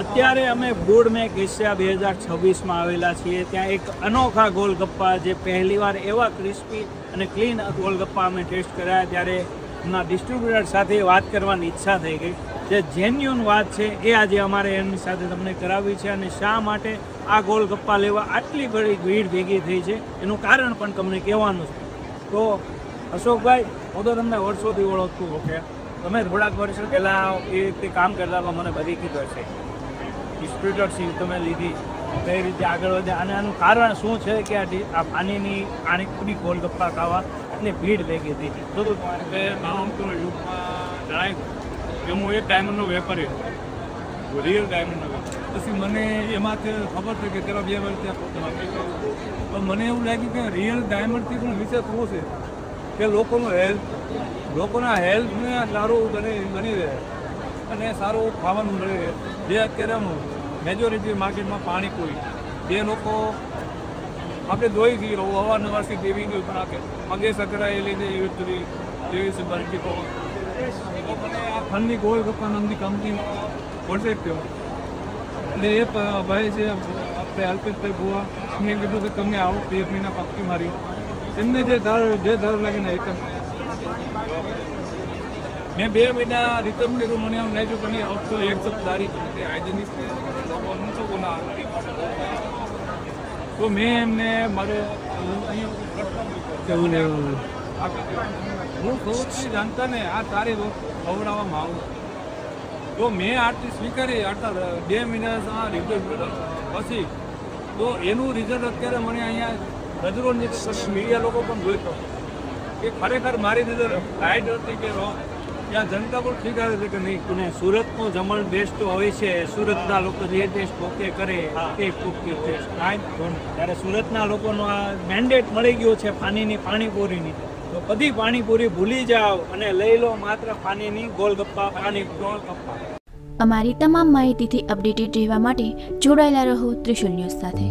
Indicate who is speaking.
Speaker 1: અત્યારે અમે food make Asia 2026માં આવેલા છીએ. ત્યાં એક અનોખા ગોલગપ્પા, જે પહેલીવાર એવા ક્રિસ્પી અને ક્લીન ગોલગપ્પા અમે ટેસ્ટ કર્યા, ત્યારે એમના ડિસ્ટ્રીબ્યુટર સાથે વાત કરવાની ઈચ્છા થઈ ગઈ. જે જેન્યુઅન વાત છે એ આજે અમારે એમની સાથે તમને કરાવી છે. અને શા માટે આ ગોલગપ્પા લેવા આટલી બધી ભીડ ભેગી થઈ છે એનું કારણ પણ તમને કહેવાનું છે. તો અશોકભાઈ, હું તો તમને વર્ષોથી ઓળખતું. ઓકે, તમે થોડાક વર્ષો પહેલાં એ રીતે કામ કરતા તો મને બધી કીધું હશે. ડિસ્ટ્રીબ્યુટરશીપ તમે લીધી, કઈ રીતે આગળ વધ્યા, અને આનું કારણ શું છે કે આ પાણીની આણી ગોલગપ્પા ખાવા એટલે ભીડ ભેગી થઈ હતી?
Speaker 2: આમ તો યુગમાં જણાય કે હું એક ડાયમંડનો વેપારી હતો, રિયલ ડાયમંડનો વેપારી. પછી મને એમાંથી ખબર થઈ કે તેના 2 વર્ષ ત્યાં પ્રોબ્લેમ આપી. પણ મને એવું લાગ્યું કે રિયલ ડાયમંડથી પણ વિશેષ શું છે કે લોકોના હેલ્થને સારું બની રહે અને સારું ખાવાનું મળે. જે અત્યારે મેજોરિટી માર્કેટમાં પાણીપુરી, જે લોકો આપણે જોઈ ગઈ અવારનવારથી દેવી ગયું પણ આપે પગે સંકળાયેલી છે એવી જેવી બનતી તો મને આ ફંડની ગોલગપ્પા નામની કંપનીમાં કોન્ટેક્ટ થયો. એટલે એ ભાઈ છે આપણે અલ્પેશભાઈ ગોવા, એમને કીધું કે તમે આવો 1 મહિના પાકી મારી. એમને જે ધાર લાગે ને એકદમ મેં 2 મહિના રિટર્ન કર્યું. મને એમ લાગ્યું કે નહીં તો એકદમ સારી હાઇજેનિક તો મેં એમને મારે હું સૌથી જાણતા ને આ તારી ખવડાવવામાં આવું તો મેં આરતી સ્વીકારી. આટલા 2 મહિના રિઝલ્ટ પછી તો એનું રિઝલ્ટ અત્યારે મને અહીંયા રજૂ મીડિયા લોકો પણ જોઈતો કે ખરેખર મારી રિઝલ્ટ રાઈટ હતી કે રોંગ, ત્યાં જનતા પણ સ્વીકારે છે કે નહીં.
Speaker 1: અને સુરતનું જમણ બેસ્ટ હોય છે. સુરતના લોકો જે ટેસ્ટ ઓકે કરે તે ઓકે ટેસ્ટ ત્યારે સુરતના લોકોનો આ મેન્ડેટ મળી ગયો છે પાણીપુરીની. તો બધી પાણીપુરી ભૂલી જાઓ અને લઈ લો માત્ર પાણીની ગોલગપ્પા.
Speaker 3: અમારી તમામ માહિતીથી અપડેટેડ રહેવા માટે જોડાયેલા રહો ત્રિશુલ ન્યૂઝ સાથે.